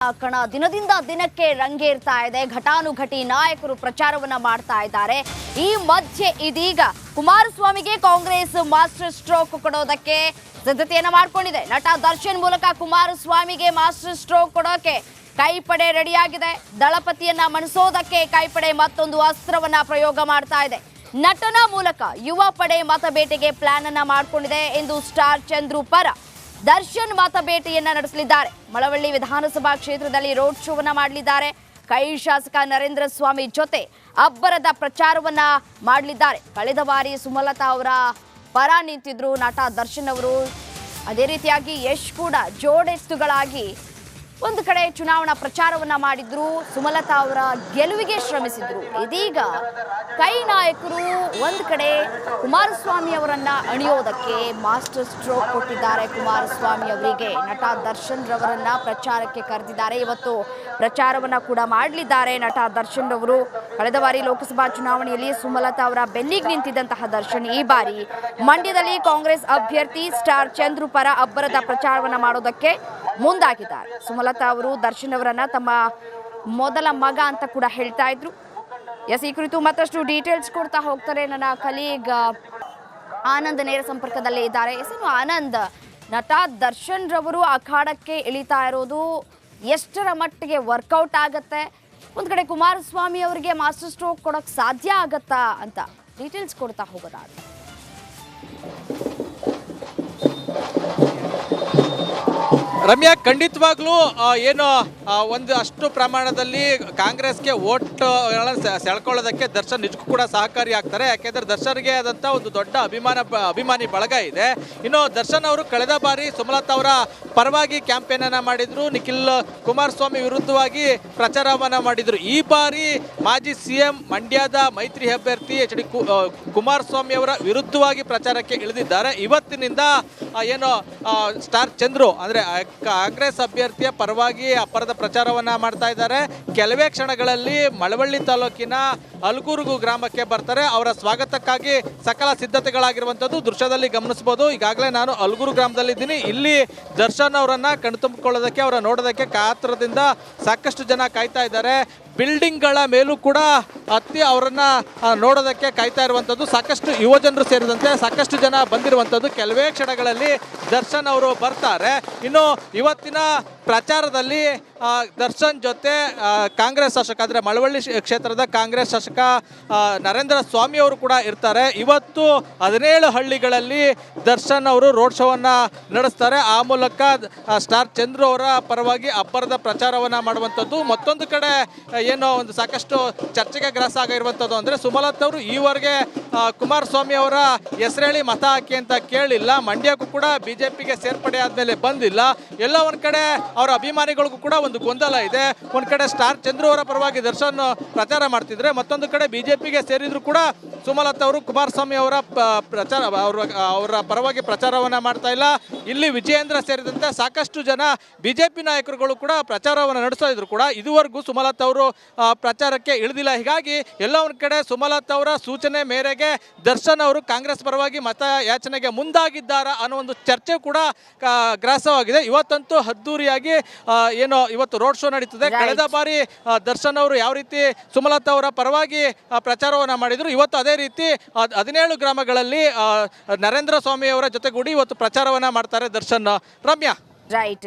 ಕಣ ದಿನದಿಂದ ದಿನಕ್ಕೆ ರಂಗೇರ್ತಾ ಇದೆ. ಘಟಾನುಘಟಿ ನಾಯಕರು ಪ್ರಚಾರವನ್ನ ಮಾಡ್ತಾ ಇದ್ದಾರೆ. ಈ ಮಧ್ಯೆ ಇದೀಗ ಕುಮಾರಸ್ವಾಮಿಗೆ ಕಾಂಗ್ರೆಸ್ ಮಾಸ್ಟರ್ ಸ್ಟ್ರೋಕ್ ಕೊಡೋದಕ್ಕೆ ಸಿದ್ಧತೆಯನ್ನ ಮಾಡಿಕೊಂಡಿದೆ. ನಟ ದರ್ಶನ್ ಮೂಲಕ ಕುಮಾರಸ್ವಾಮಿಗೆ ಮಾಸ್ಟರ್ ಸ್ಟ್ರೋಕ್ ಕೊಡೋಕೆ ಕೈಪಡೆ ರೆಡಿಯಾಗಿದೆ. ದಳಪತಿಯನ್ನ ಮಣಿಸೋದಕ್ಕೆ ಕೈಪಡೆ ಮತ್ತೊಂದು ಅಸ್ತ್ರವನ್ನ ಪ್ರಯೋಗ ಮಾಡ್ತಾ ಇದೆ. ನಟನ ಮೂಲಕ ಯುವ ಪಡೆ ಮತಬೇಟೆಗೆ ಪ್ಲಾನ್ ಅನ್ನ ಮಾಡಿಕೊಂಡಿದೆ ಎಂದು ಸ್ಟಾರ್ ಚಂದ್ರು ಪರ ದರ್ಶನ್ ಮತಬೇಟೆಯನ್ನ ನಡೆಸಲಿದ್ದಾರೆ. ಮಳವಳ್ಳಿ ವಿಧಾನಸಭಾ ಕ್ಷೇತ್ರದಲ್ಲಿ ರೋಡ್ ಶೋವನ್ನ ಮಾಡಲಿದ್ದಾರೆ. ಕೈ ಶಾಸಕ ನರೇಂದ್ರ ಸ್ವಾಮಿ ಜೊತೆ ಅಬ್ಬರದ ಪ್ರಚಾರವನ್ನ ಮಾಡಲಿದ್ದಾರೆ. ಕಳೆದ ಬಾರಿ ಸುಮಲತಾ ಅವರ ಪರ ನಿಂತಿದ್ರು ನಟ ದರ್ಶನ್ ಅವರು. ಅದೇ ರೀತಿಯಾಗಿ ಯಶ್ ಕೂಡ ಜೋಡೆತ್ತುಗಳಾಗಿ ಒಂದು ಕಡೆ ಚುನಾವಣಾ ಪ್ರಚಾರವನ್ನ ಮಾಡಿದ್ರು. ಸುಮಲತಾ ಅವರ ಗೆಲುವಿಗೆ ಶ್ರಮಿಸಿದ್ರು. ಇದೀಗ ಕೈ ನಾಯಕರು ಒಂದು ಕಡೆ ಕುಮಾರಸ್ವಾಮಿ ಅವರನ್ನ ಅಣಿಯೋದಕ್ಕೆ ಮಾಸ್ಟರ್ ಸ್ಟ್ರೋಕ್ ಕೊಟ್ಟಿದ್ದಾರೆ. ಕುಮಾರಸ್ವಾಮಿ ಅವರಿಗೆ ನಟ ದರ್ಶನ್ ರವರನ್ನ ಪ್ರಚಾರಕ್ಕೆ ಕರೆದಿದ್ದಾರೆ. ಇವತ್ತು ಪ್ರಚಾರವನ್ನ ಕೂಡ ಮಾಡಲಿದ್ದಾರೆ ನಟ ದರ್ಶನ್ ರವರು. ಕಳೆದ ಬಾರಿ ಲೋಕಸಭಾ ಚುನಾವಣೆಯಲ್ಲಿ ಸುಮಲತಾ ಅವರ ಬೆನ್ನಿಗೆ ನಿಂತಿದ್ದಂತಹ ದರ್ಶನ್ ಈ ಬಾರಿ ಮಂಡ್ಯದಲ್ಲಿ ಕಾಂಗ್ರೆಸ್ ಅಭ್ಯರ್ಥಿ ಸ್ಟಾರ್ ಚಂದ್ರು ಪರ ಅಬ್ಬರದ ಪ್ರಚಾರವನ್ನ ಮಾಡೋದಕ್ಕೆ ಮುಂದಾಗಿದ್ದಾರೆ. ಸುಮಲತಾ ಅವರು ದರ್ಶನ್ ಅವರನ್ನ ತಮ್ಮ ಮೊದಲ ಮಗ ಅಂತ ಕೂಡ ಹೇಳ್ತಾ ಇದ್ರು. ಈ ಕುರಿತು ಮತ್ತಷ್ಟು ಡೀಟೇಲ್ಸ್ ಕೊಡ್ತಾ ಹೋಗ್ತಾರೆ ನನ್ನ ಕಲೀಗ್ ಆನಂದ್ ನೇರ ಸಂಪರ್ಕದಲ್ಲೇ ಇದ್ದಾರೆ. ಆನಂದ್, ನಟ ದರ್ಶನ್ ರವರು ಅಖಾಡಕ್ಕೆ ಇಳಿತಾ ಇರೋದು ಎಷ್ಟರ ಮಟ್ಟಿಗೆ ವರ್ಕೌಟ್ ಆಗತ್ತೆ? ಒಂದು ಕಡೆ ಕುಮಾರಸ್ವಾಮಿ ಅವರಿಗೆ ಮಾಸ್ಟರ್ ಸ್ಟ್ರೋಕ್ ಕೊಡೋಕೆ ಸಾಧ್ಯ ಆಗತ್ತಾ ಅಂತ ಡೀಟೇಲ್ಸ್ ಕೊಡ್ತಾ ಹೋಗೋದಾದ್ರೆ. ರಮ್ಯಾ, ಖಂಡಿತವಾಗ್ಲೂ ಏನು ಒಂದು ಅಷ್ಟು ಪ್ರಮಾಣದಲ್ಲಿ ಕಾಂಗ್ರೆಸ್ಗೆ ಓಟ್ ಸೆಳ್ಕೊಳ್ಳೋದಕ್ಕೆ ದರ್ಶನ್ ನಿಜಕ್ಕೂ ಕೂಡ ಸಹಕಾರಿ ಆಗ್ತಾರೆ. ಯಾಕೆಂದರೆ ದರ್ಶನ್ಗೆ ಆದಂಥ ಒಂದು ದೊಡ್ಡ ಅಭಿಮಾನಿ ಬಳಗ ಇದೆ. ಇನ್ನು ದರ್ಶನ್ ಅವರು ಕಳೆದ ಬಾರಿ ಸುಮಲತಾ ಅವರ ಪರವಾಗಿ ಕ್ಯಾಂಪೇನನ್ನು ಮಾಡಿದರು. ನಿಖಿಲ್ ಕುಮಾರಸ್ವಾಮಿ ವಿರುದ್ಧವಾಗಿ ಪ್ರಚಾರವನ್ನು ಮಾಡಿದರು. ಈ ಬಾರಿ ಮಾಜಿ CM ಮಂಡ್ಯದ ಮೈತ್ರಿ ಅಭ್ಯರ್ಥಿ HD ಕುಮಾರಸ್ವಾಮಿ ಅವರ ವಿರುದ್ಧವಾಗಿ ಪ್ರಚಾರಕ್ಕೆ ಇಳಿದಿದ್ದಾರೆ. ಇವತ್ತಿನಿಂದ ಏನು ಸ್ಟಾರ್ ಚಂದ್ರು ಅಂದರೆ ಕಾಂಗ್ರೆಸ್ ಅಭ್ಯರ್ಥಿಯ ಪರವಾಗಿ ಅಬ್ಬರದ ಪ್ರಚಾರವನ್ನ ಮಾಡ್ತಾ ಇದ್ದಾರೆ. ಕೆಲವೇ ಕ್ಷಣಗಳಲ್ಲಿ ಮಳವಳ್ಳಿ ತಾಲೂಕಿನ ಅಲ್ಗೂರು ಗ್ರಾಮಕ್ಕೆ ಬರ್ತಾರೆ. ಅವರ ಸ್ವಾಗತಕ್ಕಾಗಿ ಸಕಲ ಸಿದ್ಧತೆಗಳಾಗಿರುವಂಥದ್ದು ದೃಶ್ಯದಲ್ಲಿ ಗಮನಿಸಬಹುದು. ಈಗಾಗಲೇ ನಾನು ಅಲ್ಗೂರು ಗ್ರಾಮದಲ್ಲಿದ್ದೀನಿ. ಇಲ್ಲಿ ದರ್ಶನ್ ಅವರನ್ನ ಕಣ್ತುಂಬಿಕೊಳ್ಳೋದಕ್ಕೆ, ಅವರ ನೋಡೋದಕ್ಕೆ ಕಾತರದಿಂದ ಸಾಕಷ್ಟು ಜನ ಕಾಯ್ತಾ ಇದ್ದಾರೆ. ಬಿಲ್ಡಿಂಗ್ಗಳ ಮೇಲೂ ಕೂಡ ಹತ್ತಿ ಅವರನ್ನ ನೋಡೋದಕ್ಕೆ ಕಾಯ್ತಾ ಇರುವಂಥದ್ದು. ಸಾಕಷ್ಟು ಯುವಜನರು ಸೇರಿದಂತೆ ಸಾಕಷ್ಟು ಜನ ಬಂದಿರುವಂಥದ್ದು. ಕೆಲವೇ ಕ್ಷಣಗಳಲ್ಲಿ ದರ್ಶನ್ ಅವರು ಬರ್ತಾರೆ. ಇನ್ನು ಇವತ್ತಿನ ಪ್ರಚಾರದಲ್ಲಿ ದರ್ಶನ್ ಜೊತೆ ಕಾಂಗ್ರೆಸ್ ಶಾಸಕ ಅಂದರೆ ಮಳವಳ್ಳಿ ಕ್ಷೇತ್ರದ ಕಾಂಗ್ರೆಸ್ ಶಾಸಕ ನರೇಂದ್ರ ಸ್ವಾಮಿ ಅವರು ಕೂಡ ಇರ್ತಾರೆ. ಇವತ್ತು 17 ಹಳ್ಳಿಗಳಲ್ಲಿ ದರ್ಶನ್ ಅವರು ರೋಡ್ ಶೋವನ್ನು ನಡೆಸ್ತಾರೆ. ಆ ಮೂಲಕ ಸ್ಟಾರ್ ಚಂದ್ರು ಅವರ ಪರವಾಗಿ ಅಬ್ಬರದ ಪ್ರಚಾರವನ್ನು ಮಾಡುವಂಥದ್ದು. ಮತ್ತೊಂದು ಕಡೆ ಏನೋ ಒಂದು ಸಾಕಷ್ಟು ಚರ್ಚೆಗೆ ಗ್ರಾಸ ಆಗಿರುವಂಥದ್ದು ಅಂದರೆ ಸುಮಲತಾ ಅವರು ಈವರೆಗೆ ಕುಮಾರಸ್ವಾಮಿ ಅವರ ಹೆಸರೇಳಿ ಮತ ಹಾಕಿ ಅಂತ ಕೇಳಿಲ್ಲ. ಮಂಡ್ಯಕ್ಕೂ ಕೂಡ BJPಗೆ ಸೇರ್ಪಡೆ ಆದಮೇಲೆ ಬಂದಿಲ್ಲ. ಎಲ್ಲ ಒಂದು ಕಡೆ ಅವರ ಅಭಿಮಾನಿಗಳಿಗೂ ಕೂಡ ಒಂದು ಗೊಂದಲ ಇದೆ. ಒಂದು ಕಡೆ ಸ್ಟಾರ್ ಚಂದ್ರು ಅವರ ಪರವಾಗಿ ದರ್ಶನ್ ಪ್ರಚಾರ ಮಾಡ್ತಿದ್ರೆ, ಮತ್ತೊಂದು ಕಡೆ BJPಗೆ ಸೇರಿದ್ರು ಕೂಡ ಸುಮಲತಾ ಅವರು ಕುಮಾರಸ್ವಾಮಿ ಅವರ ಪ್ರಚಾರ ಅವರ ಪರವಾಗಿ ಪ್ರಚಾರವನ್ನು ಮಾಡ್ತಾ ಇಲ್ಲ. ಇಲ್ಲಿ ವಿಜಯೇಂದ್ರ ಸೇರಿದಂತೆ ಸಾಕಷ್ಟು ಜನ BJP ನಾಯಕರುಗಳು ಕೂಡ ಪ್ರಚಾರವನ್ನು ನಡೆಸ್ತಾ ಇದ್ರು ಕೂಡ ಇದುವರೆಗೂ ಸುಮಲತಾ ಅವರು ಪ್ರಚಾರಕ್ಕೆ ಇಳಿದಿಲ್ಲ. ಹೀಗಾಗಿ ಎಲ್ಲ ಒಂದು ಕಡೆ ಸುಮಲತಾ ಅವರ ಸೂಚನೆ ಮೇರೆಗೆ ದರ್ಶನ್ ಅವರು ಕಾಂಗ್ರೆಸ್ ಪರವಾಗಿ ಮತ ಯಾಚನೆಗೆ ಮುಂದಾಗಿದ್ದಾರಾ ಅನ್ನೋ ಒಂದು ಚರ್ಚೆ ಕೂಡ ಗ್ರಾಸವಾಗಿದೆ. ಇವತ್ತಂತೂ ಅದ್ದೂರಿಯಾಗಿ ಏನೋ ಇವತ್ತು ರೋಡ್ ಶೋ ನಡೀತದೆ. ಕಳೆದ ಬಾರಿ ದರ್ಶನ್ ಅವರು ಯಾವ ರೀತಿ ಸುಮಲತಾ ಅವರ ಪರವಾಗಿ ಪ್ರಚಾರವನ್ನು ಮಾಡಿದ್ರು, ಇವತ್ತು ಅದೇ ರೀತಿ 17 ಗ್ರಾಮಗಳಲ್ಲಿ ನರೇಂದ್ರ ಸ್ವಾಮಿ ಅವರ ಜೊತೆಗೂಡಿ ಇವತ್ತು ಪ್ರಚಾರವನ್ನು ಮಾಡ್ತಾರೆ ದರ್ಶನ್. ರಮ್ಯಾ, ರೈಟ್.